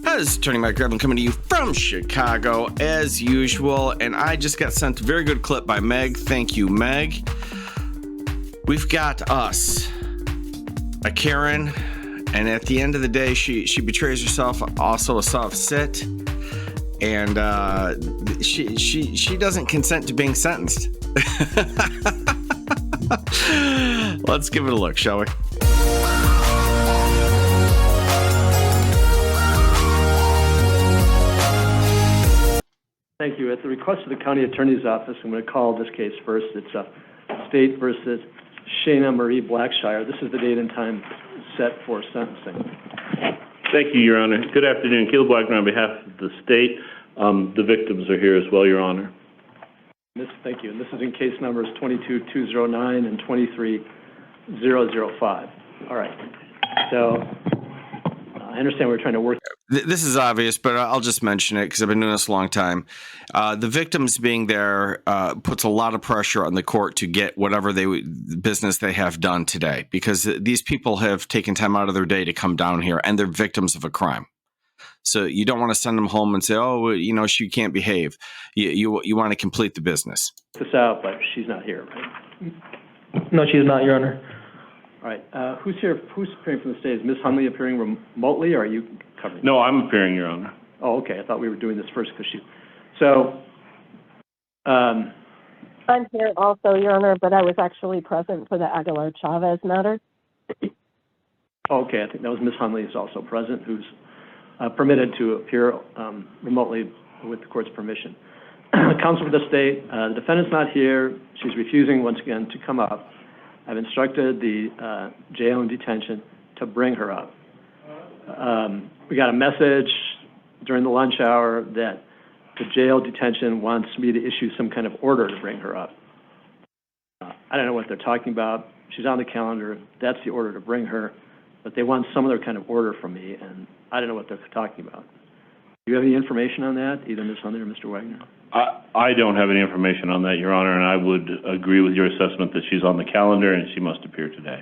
This is Attorney Mike Grevin coming to you from Chicago as usual, and I just got sent a very good clip by Meg. Thank you, Meg. We've got us, a Karen, and at the end of the day, she betrays herself, also a soft sit, and she doesn't consent to being sentenced. Let's give it a look, shall we? Thank you. At the request of the County Attorney's Office, I'm going to call this case first. It's State versus Shayna Marie Blackshire. This is the date and time set for sentencing. Thank you, Your Honor. Good afternoon. Caleb Wagner on behalf of the State. The victims are here as well, Your Honor. Thank you. And this is in case numbers 22-209 and 23-005. All right. So I understand we're trying to work. This is obvious, but I'll just mention it because I've been doing this a long time. The victims being there puts a lot of pressure on the court to get whatever business they have done today, because these people have taken time out of their day to come down here, and they're victims of a crime. So you don't want to send them home and say, "Oh, you know, she can't behave." You want to complete the business. This out, but she's not here, right? No, she is not, Your Honor. All right. Who's here? Who's appearing from the State? Is Ms. Hunley appearing remotely, or are you covering? No, I'm appearing, Your Honor. Oh, okay. I thought we were doing this first because she. So. I'm here also, Your Honor, but I was actually present for the Aguilar-Chavez matter. Okay. I think that was Ms. Hunley is also present, who's permitted to appear remotely with the court's permission. Counsel for the State, the defendant's not here. She's refusing once again to come up. I've instructed the jail and detention to bring her up. We got a message during the lunch hour that the jail detention wants me to issue some kind of order to bring her up. I don't know what they're talking about. She's on the calendar. That's the order to bring her, but they want some other kind of order from me, and I don't know what they're talking about. Do you have any information on that, either Ms. Hunley or Mr. Wagner? I don't have any information on that, Your Honor, and I would agree with your assessment that she's on the calendar and she must appear today.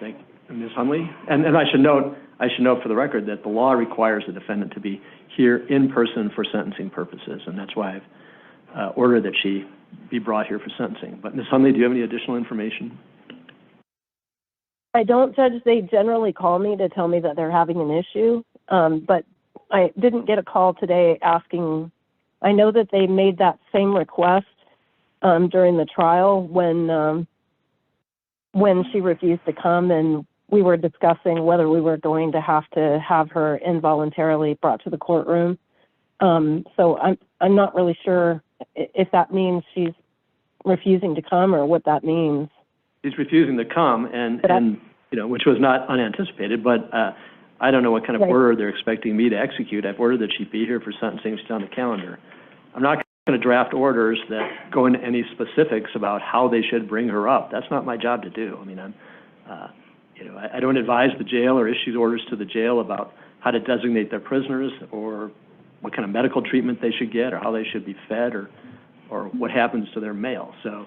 Thank you. Ms. Hunley? And I should note for the record that the law requires the defendant to be here in person for sentencing purposes, and that's why I've ordered that she be brought here for sentencing. But Ms. Hunley, do you have any additional information? I don't, Judge. They generally call me to tell me that they're having an issue, but I didn't get a call today asking. I know that they made that same request during the trial when she refused to come, and we were discussing whether we were going to have her involuntarily brought to the courtroom. So I'm not really sure if that means she's refusing to come or what that means. She's refusing to come, and you know, which was not unanticipated, but I don't know what kind of order they're expecting me to execute. I've ordered that she be here for sentencing. She's on the calendar. I'm not going to draft orders that go into any specifics about how they should bring her up. That's not my job to do. I mean, I don't advise the jail or issue orders to the jail about how to designate their prisoners or what kind of medical treatment they should get or how they should be fed or what happens to their mail. So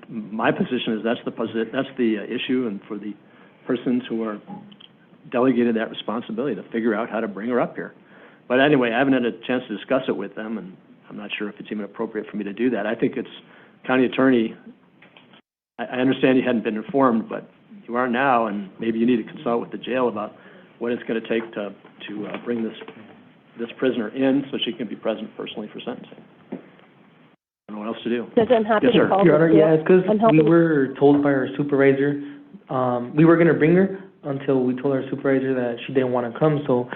my position is that's the issue, and for the persons who are delegated that responsibility to figure out how to bring her up here. But anyway, I haven't had a chance to discuss it with them, and I'm not sure if it's even appropriate for me to do that. I think it's county attorney. I understand you hadn't been informed, but you are now, and maybe you need to consult with the jail about what it's going to take to bring this prisoner in so she can be present personally for sentencing. I don't know what else to do. Judge, I'm happy to call Your Honor, yeah, it's because we were told by our supervisor we were going to bring her until we told our supervisor that she didn't want to come. So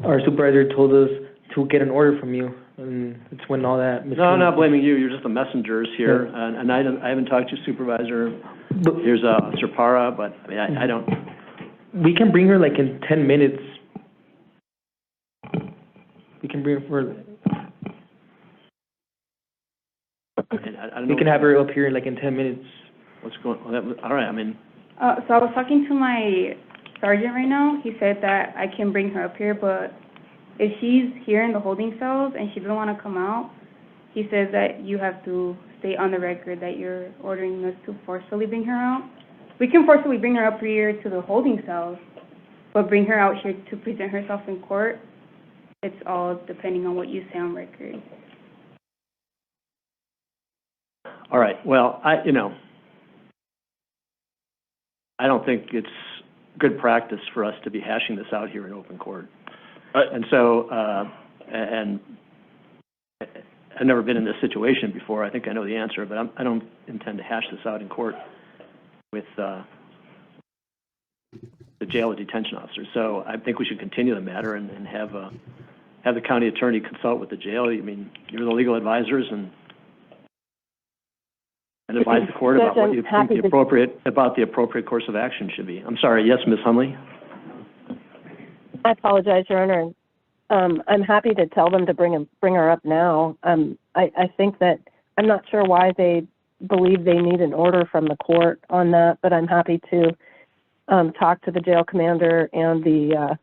our supervisor told us to get an order from you, and it's when all that. No, I'm not blaming you. You're just the messengers here, yeah. And I haven't talked to your supervisor. Here's Officer Parra, but I mean, I don't. We can bring her like in 10 minutes. We can bring her for. We can have her up here like in 10 minutes. What's going on? All right, I mean. So I was talking to my sergeant right now. He said that I can bring her up here, but if she's here in the holding cells and she doesn't want to come out, he says that you have to state on the record that you're ordering us to forcefully bring her out. We can forcefully bring her up here to the holding cells, but bring her out here to present herself in court, it's all depending on what you say on record. All right, well, I don't think it's good practice for us to be hashing this out here in open court. And so, and I've never been in this situation before. I think I know the answer, but I don't intend to hash this out in court with the jail or detention officer. So I think we should continue the matter and have the county attorney consult with the jail. I mean, you're the legal advisors and advise the court about what you think the appropriate course of action should be. I'm sorry. Yes, Ms. Hunley? I apologize, Your Honor. I'm happy to tell them to bring her up now. I think that I'm not sure why they believe they need an order from the court on that, but I'm happy to talk to the jail commander and the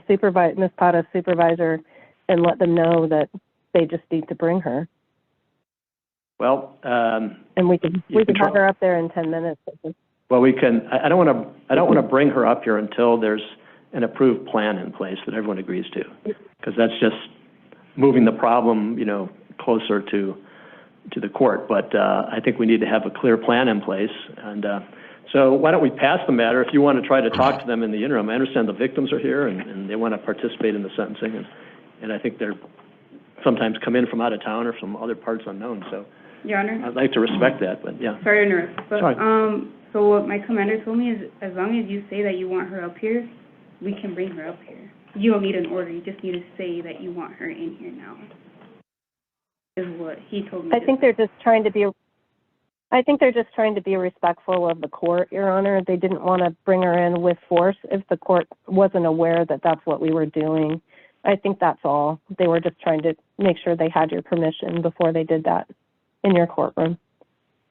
supervisor, Ms. Pata's supervisor, and let them know that they just need to bring her. Well, and we can have her up there in 10 minutes. Well, we can. I don't want to bring her up here until there's an approved plan in place that everyone agrees to, because that's just moving the problem, closer to the court. But I think we need to have a clear plan in place. And so why don't we pass the matter? If you want to try to talk to them in the interim, I understand the victims are here and they want to participate in the sentencing, and I think they're sometimes come in from out of town or from other parts unknown. So, Your Honor, I'd like to respect that, but yeah. sorry to interrupt, but Sorry. so what my commander told me is, as long as you say that you want her up here, we can bring her up here. You don't need an order. You just need to say that you want her in here now. Is what he told me. I think they're just trying to be. I think they're just trying to be respectful of the court, Your Honor. They didn't want to bring her in with force if the court wasn't aware that that's what we were doing. I think that's all. They were just trying to make sure they had your permission before they did that in your courtroom.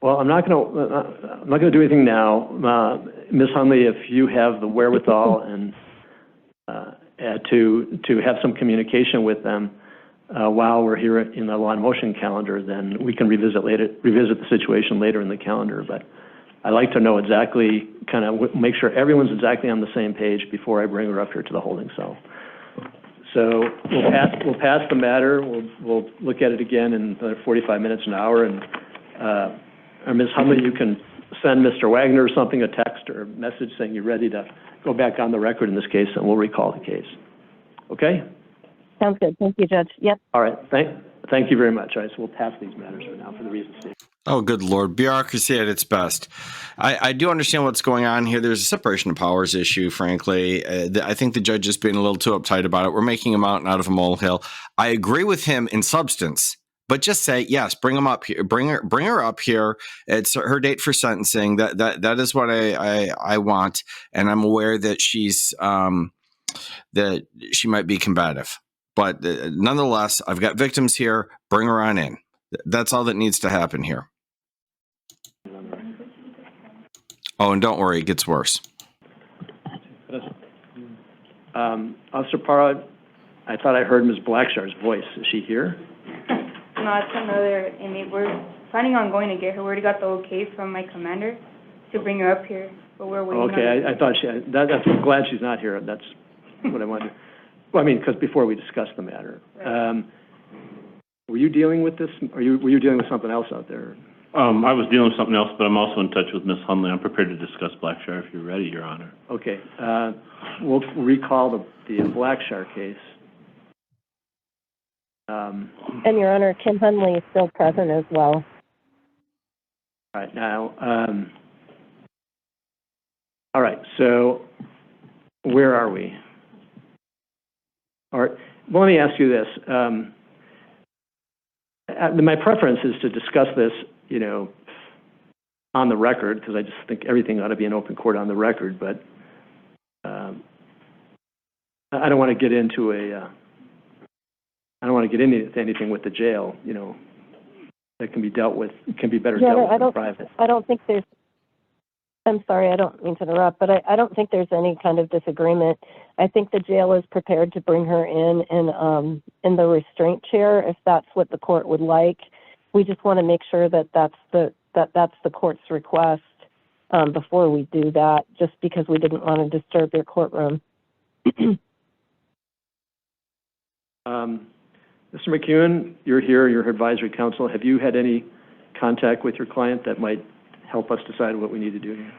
Well, I'm not going to do anything now. Ms. Hunley, if you have the wherewithal and to have some communication with them while we're here in the law and motion calendar, then we can revisit the situation later in the calendar. But I like to know exactly, kind of make sure everyone's exactly on the same page before I bring her up here to the holding cell. So we'll pass the matter. We'll look at it again in 45 minutes, an hour, and Ms. Hunley, you can send Mr. Wagner or something, a text or a message saying you're ready to go back on the record in this case, and we'll recall the case. Okay? Sounds good. Thank you, Judge. Yep. All right. Thank you very much. All right, so we'll pass these matters for now for the reasons stated. Oh, good Lord. Bureaucracy at its best. I do understand what's going on here. There's a separation of powers issue, frankly. I think the judge is being a little too uptight about it. We're making a mountain out of a molehill. I agree with him in substance, but just say, yes, bring him up here. Bring her up here. It's her date for sentencing. That is what I want. And I'm aware that that she might be combative. But nonetheless, I've got victims here. Bring her on in. That's all that needs to happen here. Oh, and don't worry, it gets worse. Officer Parra, I thought I heard Ms. Blackshar's voice. Is she here? No, it's another inmate. We're planning on going to get her. We already got the okay from my commander to bring her up here, but we're waiting. Okay, I thought I'm glad she's not here. That's what I wanted. Well, I mean, because before we discussed the matter. Right. Were you dealing with this, or were you dealing with something else out there? I was dealing with something else, but I'm also in touch with Ms. Hunley. I'm prepared to discuss Blackshire if you're ready, Your Honor. Okay. We'll recall the Blackshire case. And, Your Honor, Kim Hunley is still present as well. All right. Now, all right. So where are we? All right. Well, let me ask you this. My preference is to discuss this, on the record, because I just think everything ought to be in open court on the record. But I don't want to get into anything with the jail. That can be dealt with. It can be better dealt with in private. I don't think there's. I'm sorry, I don't mean to interrupt, but I don't think there's any kind of disagreement. I think the jail is prepared to bring her in the restraint chair if that's what the court would like. We just want to make sure that that's the court's request. before we do that, just because we didn't want to disturb your courtroom. Mr. McEwen, you're here, you're advisory counsel. Have you had any contact with your client that might help us decide what we need to do here?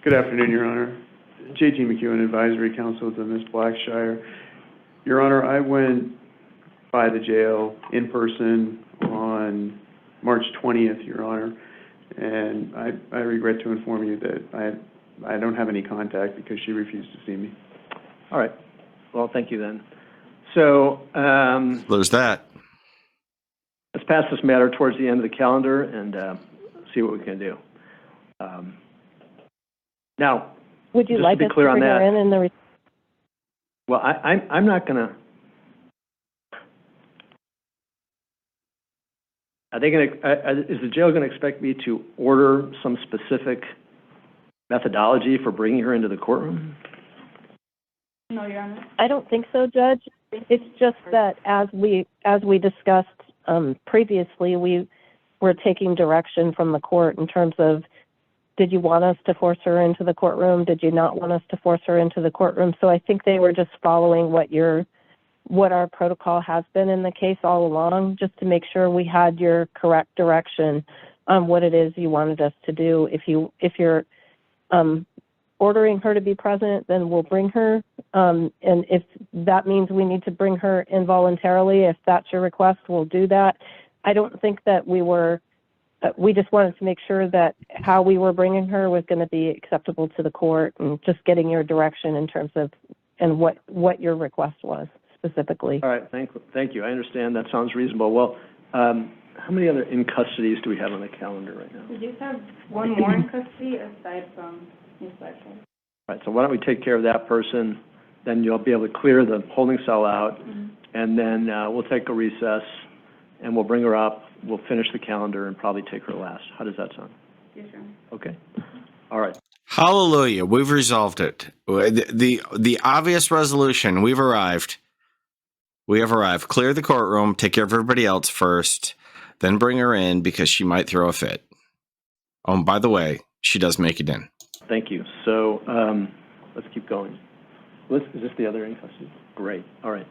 Good afternoon, Your Honor. J.T. McEwen, advisory counsel to Ms. Blackshire. Your Honor, I went by the jail in person on March 20th, Your Honor, and I regret to inform you that I don't have any contact because she refused to see me. All right. Well, thank you then. So There's that. let's pass this matter towards the end of the calendar and see what we can do. Now, Would you just like to be us clear to on bring her that, in the? well, I'm not going to. Are they going to? Is the jail going to expect me to order some specific methodology for bringing her into the courtroom? No, Your Honor. I don't think so, Judge. It's just that as we discussed previously, we were taking direction from the court in terms of, did you want us to force her into the courtroom? Did you not want us to force her into the courtroom? So I think they were just following what our protocol has been in the case all along, just to make sure we had your correct direction on what it is you wanted us to do. If you're ordering her to be present, then we'll bring her. And if that means we need to bring her involuntarily, if that's your request, we'll do that. I don't think that we just wanted to make sure that how we were bringing her was going to be acceptable to the court, and just getting your direction in terms of, and what your request was specifically. All right, thank you. I understand. That sounds reasonable. Well, how many other in custodies do we have on the calendar right now? We just have one more in custody aside from Ms. Blackshire. All right, so why don't we take care of that person, then you'll be able to clear the holding cell out, and then we'll take a recess, and we'll bring her up, we'll finish the calendar, and probably take her last. How does that sound? Yes, Your Honor. Okay. All right. Hallelujah. We've resolved it. The obvious resolution. We've arrived. We have arrived. Clear the courtroom. Take care of everybody else first. Then bring her in because she might throw a fit. Oh, and by the way, she does make it in. Thank you. So let's keep going. Is this the other in custody? Great. All right.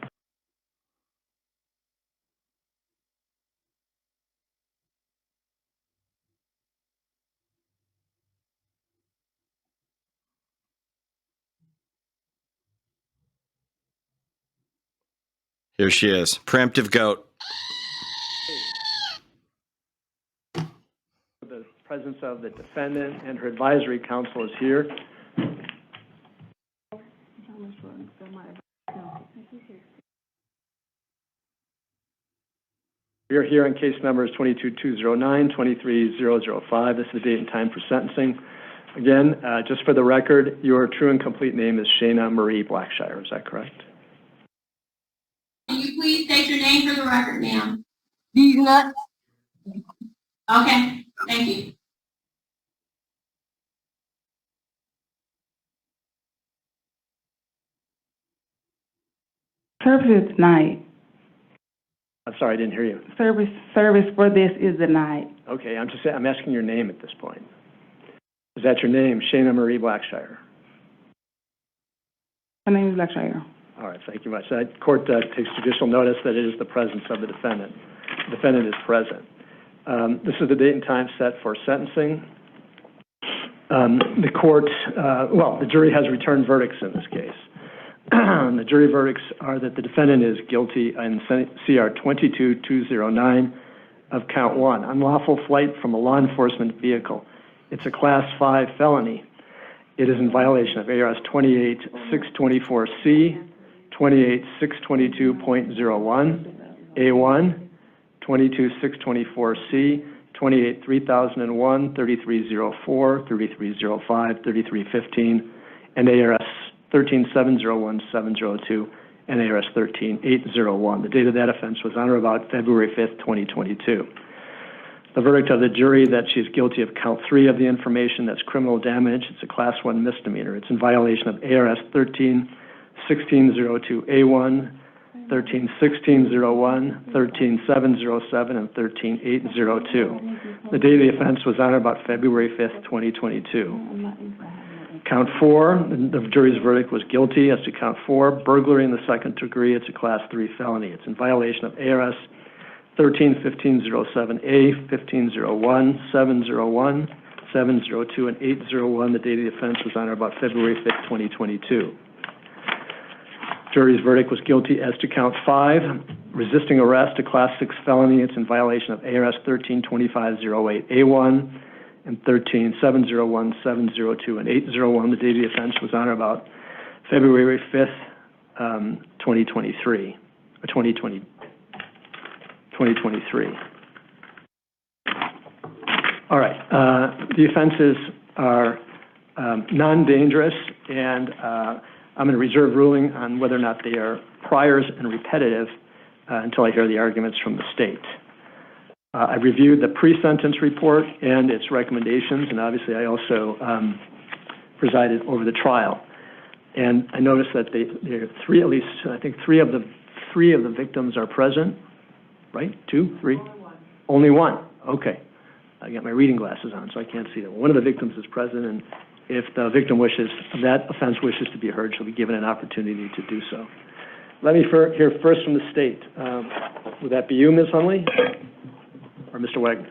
Here she is. Preemptive goat. The presence of the defendant and her advisory counsel is here. We are here on case numbers 22209, 23005. This is the date and time for sentencing. Again, just for the record, your true and complete name is Shayna Marie Blackshire. Is that correct? Can you please state your name for the record, ma'am? These nuts. Okay, thank you. Service is denied. I'm sorry, I didn't hear you. Service for this is denied. Okay, I'm asking your name at this point. Is that your name, Shayna Marie Blackshire? My name is Blackshire. All right, thank you much. The court takes judicial notice that it is the presence of the defendant. The defendant is present. This is the date and time set for sentencing. The court, the jury has returned verdicts in this case. The jury verdicts are that the defendant is guilty in CR 22209 of count 1, unlawful flight from a law enforcement vehicle. It's a class 5 felony. It is in violation of ARS 28624C, 28622.01, A1, 22624C, 283,001, 3304, 3305, 3315, and ARS 13701-702, and ARS 13801. The date of that offense was on or about February 5th, 2022. The verdict of the jury that she is guilty of count 3 of the information, that's criminal damage. It's a class 1 misdemeanor. It's in violation of ARS 13-1602A1, 13-1601, 13-707, and 13-802. The date of the offense was on or about February 5th, 2022. Count 4, the jury's verdict was guilty as to count 4, burglary in the second degree. It's a Class 3 felony. It's in violation of ARS 13-1507A, 1501, 701, 702, and 801. The date of the offense was on or about February 5th, 2022. Jury's verdict was guilty as to count 5, resisting arrest, a Class 6 felony. It's in violation of ARS 13-2508A1 and 13-701, 702, and 801. The date of the offense was on or about February 5th, 2023, or 2023. All right. The offenses are non-dangerous, and I'm going to reserve ruling on whether or not they are priors and repetitive until I hear the arguments from the state. I reviewed the pre-sentence report and its recommendations, and obviously I also presided over the trial. And I noticed that there are three, at least I think three of the victims are present, right? 2, 3? Only one. Okay. I got my reading glasses on, so I can't see that. One of the victims is present, and if the victim wishes, that offense wishes to be heard, she'll be given an opportunity to do so. Let me hear first from the state. Would that be you, Ms. Hunley, or Mr. Wagner?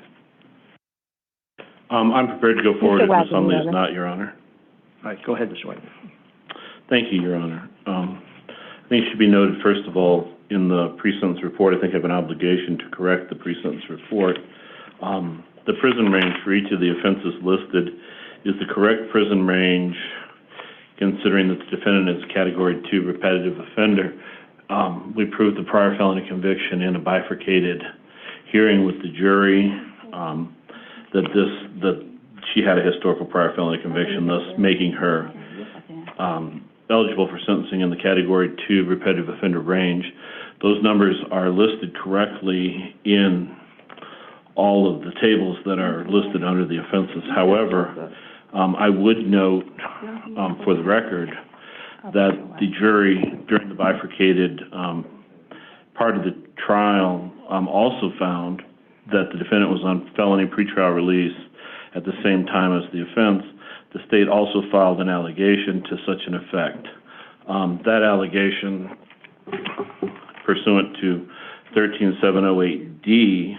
I'm prepared to go forward if Ms. Hunley is not, Your Honor. All right, go ahead, Mr. Wagner. Thank you, Your Honor. I think it should be noted, first of all, in the pre-sentence report, I think I have an obligation to correct the pre-sentence report. The prison range for each of the offenses listed is the correct prison range, considering that the defendant is a Category 2 repetitive offender. We proved the prior felony conviction in a bifurcated hearing with the jury, that she had a historical prior felony conviction, thus making her eligible for sentencing in the Category 2 repetitive offender range. Those numbers are listed correctly in all of the tables that are listed under the offenses. However, I would note, for the record, that the jury, during the bifurcated part of the trial, also found that the defendant was on felony pretrial release at the same time as the offense. The state also filed an allegation to such an effect. That allegation, pursuant to 13708D,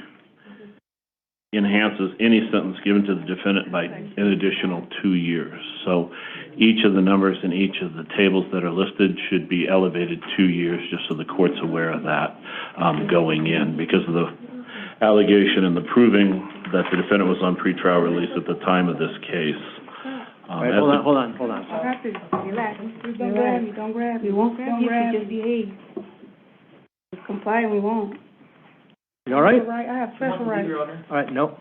enhances any sentence given to the defendant by an additional 2 years. So each of the numbers in each of the tables that are listed should be elevated 2 years, just so the court's aware of that going in, because of the allegation and the proving that the defendant was on pretrial release at the time of this case. Right, hold on. Relax. Don't grab me, don't grab me. We won't grab you, just behave. Just comply and we won't. You all right? I have special rights. All right, no.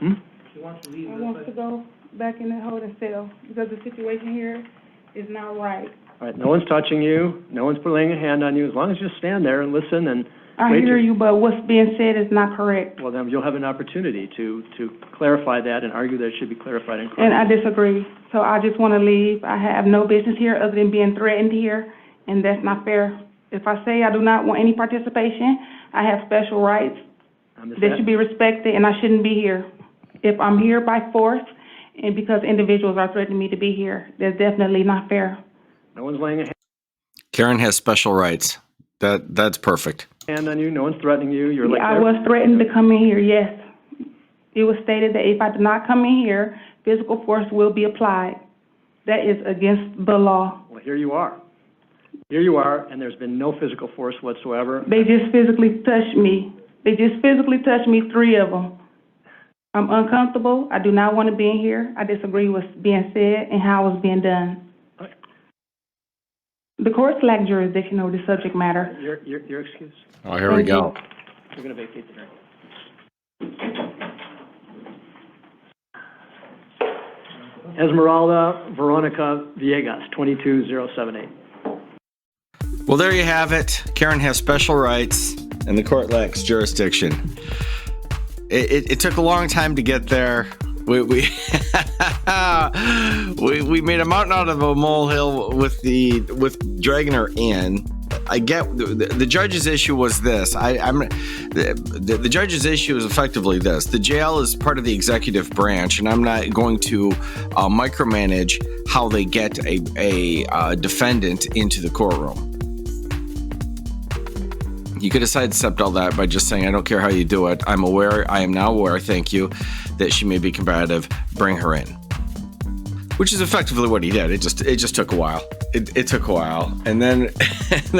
She wants to leave. I want to go back in the holding cell because the situation here is not right. All right, no one's touching you. No one's laying a hand on you. As long as you just stand there and listen and I hear you, but what's being said is not correct. well, then you'll have an opportunity to clarify that and argue that it should be clarified and corrected. And I disagree. So I just want to leave. I have no business here other than being threatened here, and that's not fair. If I say I do not want any participation, I have special rights that should be respected, and I shouldn't be here. If I'm here by force and because individuals are threatening me to be here, that's definitely not fair. No one's laying a Karen has special rights. That's perfect. hand on you. No one's threatening you. You're like I was threatened to come in here, yes. It was stated that if I do not come in here, physical force will be applied. That is against the law. Well, here you are. Here you are, and there's been no physical force whatsoever. They just physically touched me. 3 of them. I'm uncomfortable. I do not want to be in here. I disagree with what's being said and how it's being done. The courts lack jurisdiction over the subject matter. Your excuse. Oh, here we go. We're going to vacate the hearing. Esmeralda Veronica Villegas, 22078. Well, there you have it. Karen has special rights, and the court lacks jurisdiction. It took a long time to get there. We we made a mountain out of a molehill with dragging her in. I get the judge's issue was this. The judge's issue is effectively this. The jail is part of the executive branch, and I'm not going to micromanage how they get a defendant into the courtroom. You could have sidestepped all that by just saying, I don't care how you do it. I am now aware, thank you, that she may be combative. Bring her in. Which is effectively what he did. It just took a while. It took a while. And then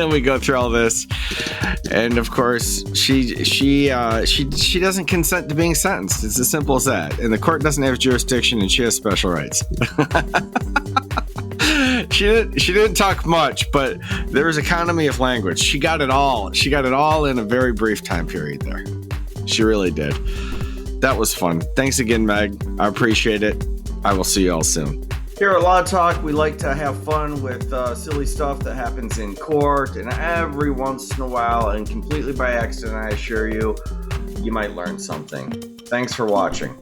we go through all this. And of course, she doesn't consent to being sentenced. It's as simple as that. And the court doesn't have jurisdiction, and she has special rights. She didn't talk much, but there was economy of language. She got it all. She got it all in a very brief time period there. She really did. That was fun. Thanks again, Meg. I appreciate it. I will see you all soon. Here at Law Talk, we like to have fun with silly stuff that happens in court, and every once in a while, and completely by accident, I assure you, you might learn something. Thanks for watching.